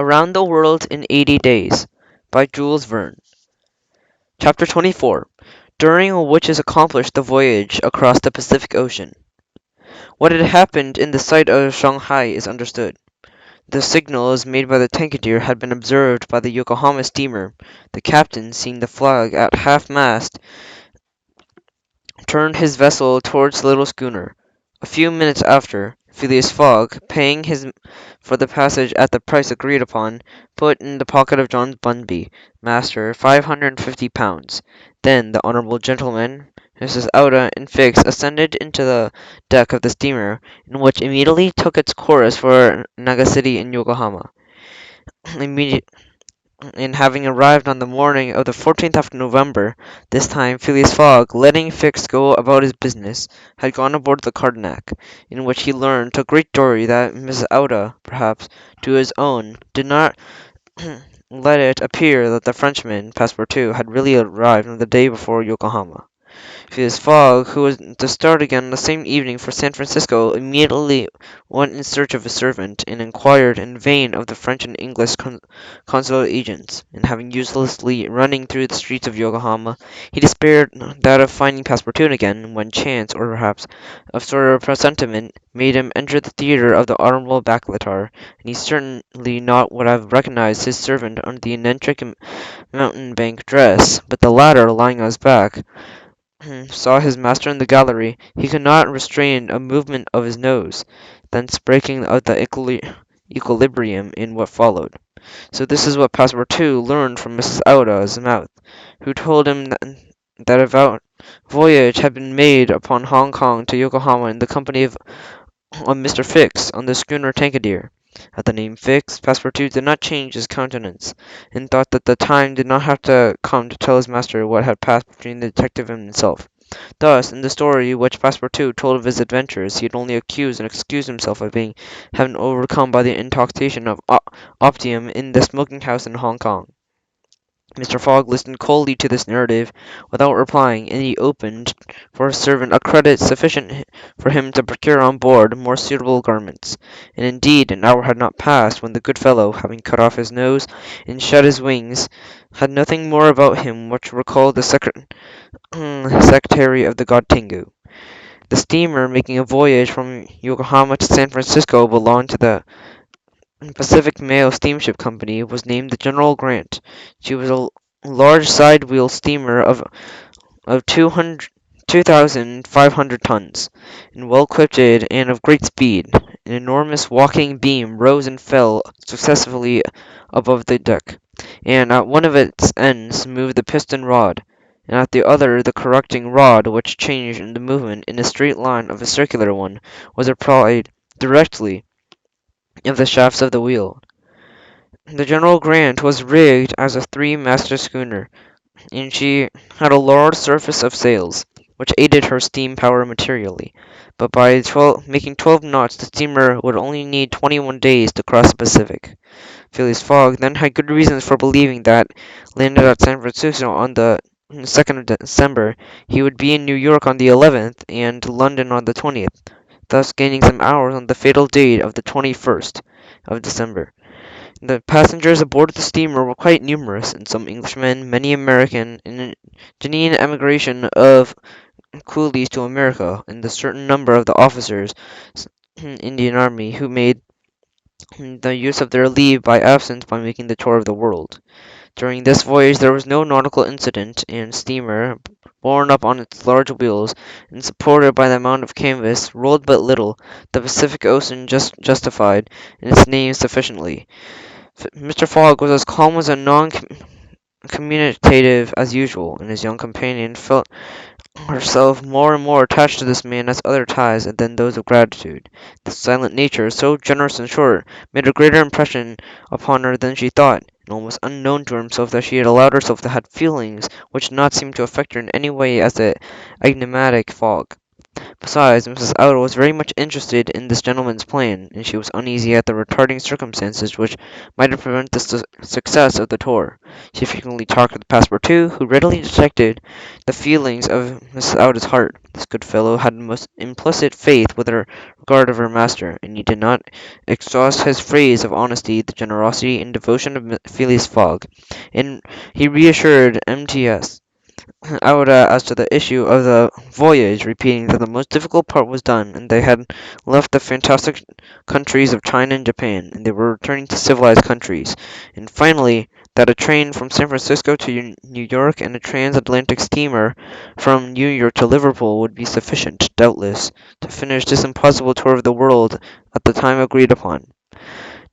Around the World in 80 Days by Jules Verne. Chapter 24, during which is accomplished the voyage across the Pacific Ocean. What had happened in the sight of Shanghai is understood. The signals made by the Tankadere had been observed by the Yokohama steamer. The captain, seeing the flag at half-mast, turned his vessel towards the little schooner. A few minutes after, Phileas Fogg, paying for the passage at the price agreed upon, put in the pocket of John Bunby, master, £550. Then the honourable gentleman, Mrs. Auda, and Fix ascended into the deck of the steamer, in which immediately took its course for Nagasaki in Yokohama. Immediate, and having arrived on the morning of the 14th of November, this time Phileas Fogg, letting Fix go about his business, had gone aboard the Cardenac, in which he learned to great joy that Mrs. Auda, perhaps to his own, did not let it appear that the Frenchman, Passepartout, had really arrived on the day before Yokohama. Phileas Fogg, who was to start again the same evening for San Francisco, immediately went in search of his servant, and inquired in vain of the French and English consular agents, and having uselessly running through the streets of Yokohama, he despaired that of finding Passepartout again, when chance, or perhaps a sort of presentiment, made him enter the theatre of the Honourable Bacclavator, and he certainly not would have recognised his servant under the eccentric mountebank dress, but the latter, lying on his back, saw his master in the gallery. He could not restrain a movement of his nose, thence breaking up the equilibrium in what followed. So this is what Passepartout learned from Mrs. Auda's mouth, who told him that a voyage had been made upon Hong Kong to Yokohama in the company of Mr. Fix on the schooner Tankadere. At the name Fix, Passepartout did not change his countenance, and thought that the time did not have to come to tell his master what had passed between the detective and himself. Thus, in the story which Passepartout told of his adventures, he had only accused and excused himself of having overcome by the intoxication of opium in the smoking house in Hong Kong. Mr. Fogg listened coldly to this narrative, without replying, and he opened for his servant a credit sufficient for him to procure on board more suitable garments. And indeed an hour had not passed when the good fellow, having cut off his nose and shed his wings, had nothing more about him which recalled the secretary of the god Tengu. The steamer making a voyage from Yokohama to San Francisco belonged to the Pacific Mail Steamship Company, was named the General Grant. She was a large side-wheel steamer of 2,500 tons, and well equipped and of great speed. An enormous walking beam rose and fell successively above the deck, and at one of its ends moved the piston rod, and at the other the correcting rod, which changed in the movement in a straight line of a circular one, was applied directly of the shafts of the wheel. The General Grant was rigged as a three-masted schooner, and she had a large surface of sails, which aided her steam power materially, but by making 12 knots the steamer would only need 21 days to cross the Pacific. Phileas Fogg then had good reasons for believing that, landed at San Francisco on the 2nd of December, he would be in New York on the 11th, and London on the 20th, thus gaining some hours on the fatal date of the 21st of December. The passengers aboard the steamer were quite numerous, and some Englishmen, many American, and a genuine emigration of coolies to America, and a certain number of the officers Indian Army, who made the use of their leave by absence by making the tour of the world. During this voyage there was no nautical incident, and steamer, borne up on its large wheels, and supported by the amount of canvas, rolled but little. The Pacific Ocean justified in its name sufficiently. Mr. Fogg was as calm as non-communicative as usual, and his young companion felt herself more and more attached to this man as other ties than those of gratitude. This silent nature, so generous and short, made a greater impression upon her than she thought, and almost unknown to herself that she had allowed herself to have feelings which did not seem to affect her in any way as the enigmatic Fogg. Besides, Mrs. Owl was very much interested in this gentleman's plan, and she was uneasy at the retarding circumstances which might have prevented the success of the tour. She frequently talked with Passepartout, who readily detected the feelings of Mrs. Owl's heart. This good fellow had most implicit faith with her regard of her master, and he did not exhaust his phrase of honesty, the generosity, and devotion of Phileas Fogg, and he reassured M.T.S. Auda as to the issue of the voyage, repeating that the most difficult part was done, and they had left the fantastic countries of China and Japan, and they were returning to civilized countries, and finally that a train from San Francisco to New York and a transatlantic steamer from New York to Liverpool would be sufficient, doubtless, to finish this impossible tour of the world at the time agreed upon.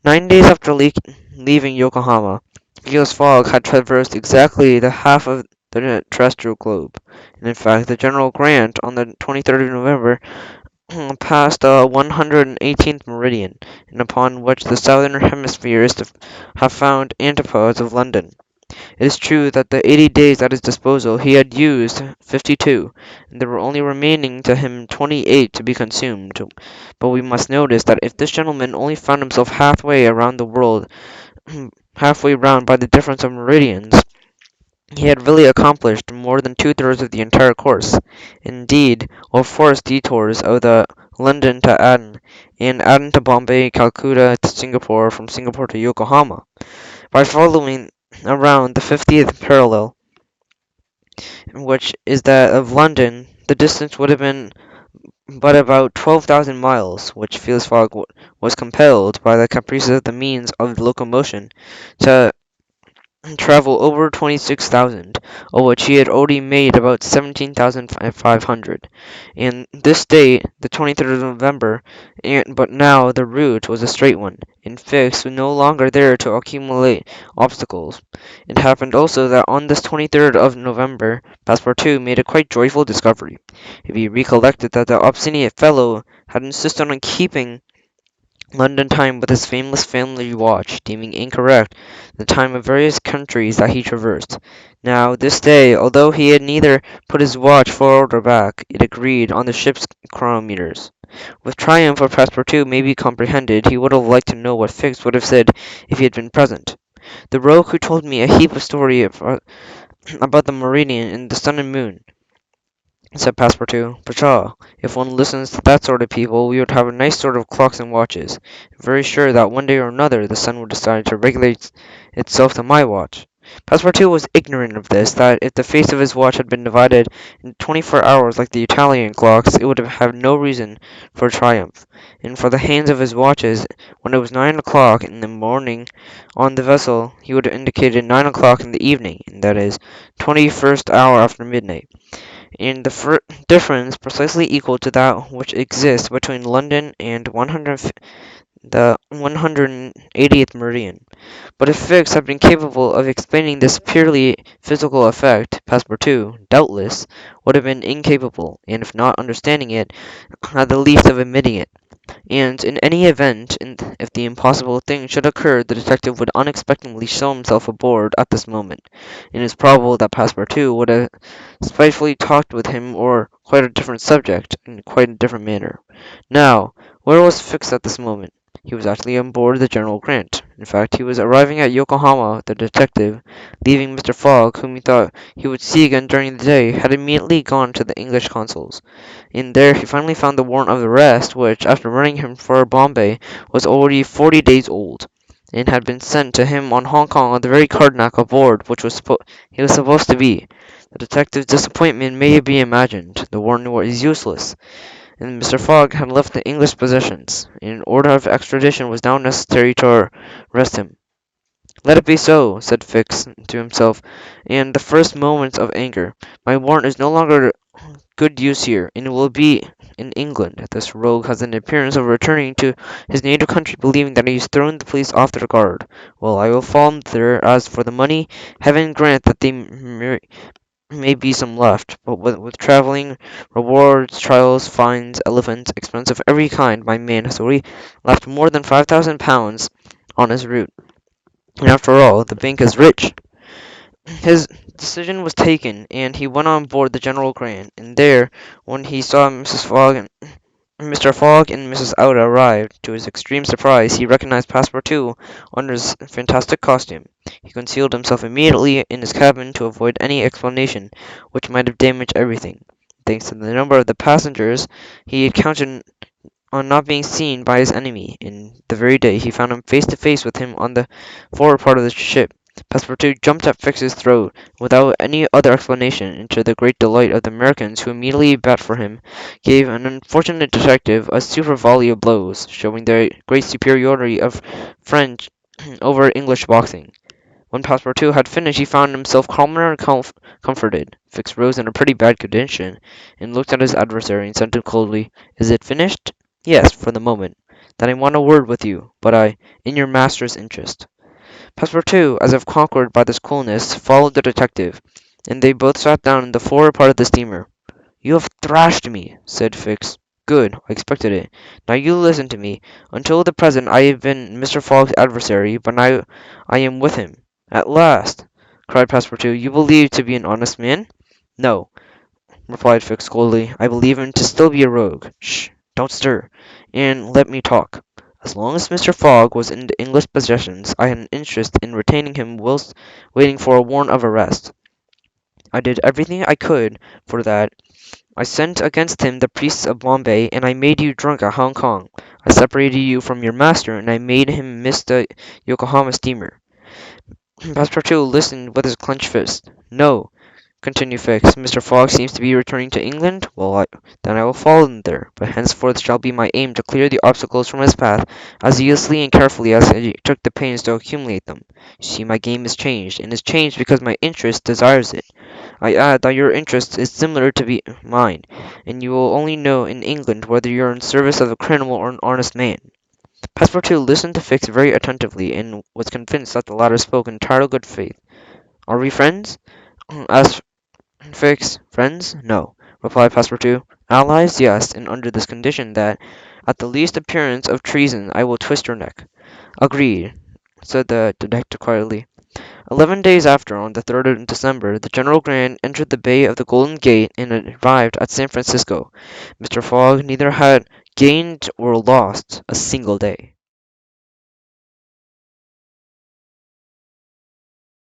9 days after leaving Yokohama, Phileas Fogg had traversed exactly the half of the terrestrial globe, and in fact, the General Grant, on the 23rd of November, passed the 118th meridian, and upon which the southern hemisphere is to have found antipodes of London. It is true that the 80 days at his disposal he had used 52, and there were only remaining to him 28 to be consumed, but we must notice that if this gentleman only found himself halfway around the world, halfway round by the difference of meridians, he had really accomplished more than two-thirds of the entire course. Indeed, all forced detours of the London to Aden, and Aden to Bombay, Calcutta to Singapore, from Singapore to Yokohama, by following around the 50th parallel, which is that of London, the distance would have been but about 12,000 miles, which Phileas Fogg was compelled, by the caprices of the means of locomotion, to travel over 26,000, of which he had already made about 17,500. And this date, the 23rd of November, but now the route was a straight one, and fixed, no longer there to accumulate obstacles. It happened also that on this 23rd of November, Passepartout made a quite joyful discovery. If he recollected that the obstinate fellow had insisted on keeping London time with his famous family watch, deeming incorrect the time of various countries that he traversed. Now, this day, although he had neither put his watch forward or back, it agreed on the ship's chronometers. With triumph for Passepartout may be comprehended, he would have liked to know what Fix would have said if he had been present. The rogue who told me a heap of story about the meridian and the sun and moon, said Passepartout. Pshaw! If one listens to that sort of people, we would have a nice sort of clocks and watches. Very sure that one day or another the sun would decide to regulate itself to my watch. Passepartout was ignorant of this, that if the face of his watch had been divided into 24 hours like the Italian clocks, it would have had no reason for triumph. And for the hands of his watches, when it was 9 o'clock in the morning on the vessel, he would have indicated 9 o'clock in the evening, and that is, 21st hour after midnight, and the difference precisely equal to that which exists between London and the 180th meridian. But if Fix had been capable of explaining this purely physical effect, Passepartout, doubtless, would have been incapable, and if not understanding it, at the least of admitting it. And in any event, if the impossible thing should occur, the detective would unexpectedly show himself aboard at this moment. It is probable that Passepartout would have spitefully talked with him on quite a different subject, in quite a different manner. Now, where was Fix at this moment? He was actually on board the General Grant. In fact, he was arriving at Yokohama. The detective, leaving Mr. Fogg, whom he thought he would see again during the day, had immediately gone to the English consul's. In there he finally found the warrant of arrest, which, after running him for Bombay, was already 40 days old, and had been sent to him on Hong Kong on the very Carnac aboard which he was supposed to be. The detective's disappointment may be imagined. The warrant was useless, and Mr. Fogg had left the English possessions. An order of extradition was now necessary to arrest him. "Let it be so," said Fix to himself, in the first moments of anger. "My warrant is no longer good use here, and it will be in England. This rogue has an appearance of returning to his native country, believing that he has thrown the police off their guard. Well, I will follow there. As for the money, heaven grant that there may be some left, but with travelling, rewards, trials, fines, elephants, expense of every kind, my man has already left more than £5,000 on his route. And after all, the bank is rich. His decision was taken, and he went on board the General Grant, and there, when he saw Mr. Fogg and Mrs. Outa arrived, to his extreme surprise, he recognized Passepartout under his fantastic costume. He concealed himself immediately in his cabin to avoid any explanation which might have damaged everything. Thanks to the number of the passengers, he had counted on not being seen by his enemy, and the very day he found him face to face with him on the forward part of the ship. Passepartout jumped at Fix's throat without any other explanation, and to the great delight of the Americans, who immediately bat for him, gave an unfortunate detective a super volley of blows, showing the great superiority of French over English boxing. When Passepartout had finished, he found himself calmer and comforted. Fix rose in a pretty bad condition, and looked at his adversary and said to him coldly, "Is it finished?" "Yes, for the moment." "Then I want a word with you, but in your master's interest." Passepartout, as if conquered by this coolness, followed the detective, and they both sat down in the forward part of the steamer. "You have thrashed me," said Fix. "Good. I expected it. Now you listen to me. Until the present I have been Mr. Fogg's adversary, but now I am with him." "At last!" cried Passepartout. "You believe to be an honest man?" "No," replied Fix coldly. "I believe him to still be a rogue. Sh! Don't stir, and let me talk. As long as Mr. Fogg was in the English possessions, I had an interest in retaining him whilst waiting for a warrant of arrest. I did everything I could for that. I sent against him the priests of Bombay, and I made you drunk at Hong Kong. I separated you from your master, and I made him miss the Yokohama steamer." Passepartout listened with his clenched fist. "No," continued Fix, "Mr. Fogg seems to be returning to England? Well, then I will follow him there, but henceforth shall be my aim to clear the obstacles from his path as zealously and carefully as I took the pains to accumulate them. You see, my game is changed, and is changed because my interest desires it. I add that your interest is similar to mine, and you will only know in England whether you are in service of a criminal or an honest man." Passepartout listened to Fix very attentively, and was convinced that the latter spoke in entire good faith. "Are we friends?" asked Fix. "Friends? No," replied Passepartout. "Allies? Yes, and under this condition, that, at the least appearance of treason, I will twist your neck." "Agreed," said the detective quietly. 11 days after, on the 3rd of December, the General Grant entered the Bay of the Golden Gate and arrived at San Francisco. Mr. Fogg neither had gained or lost a single day.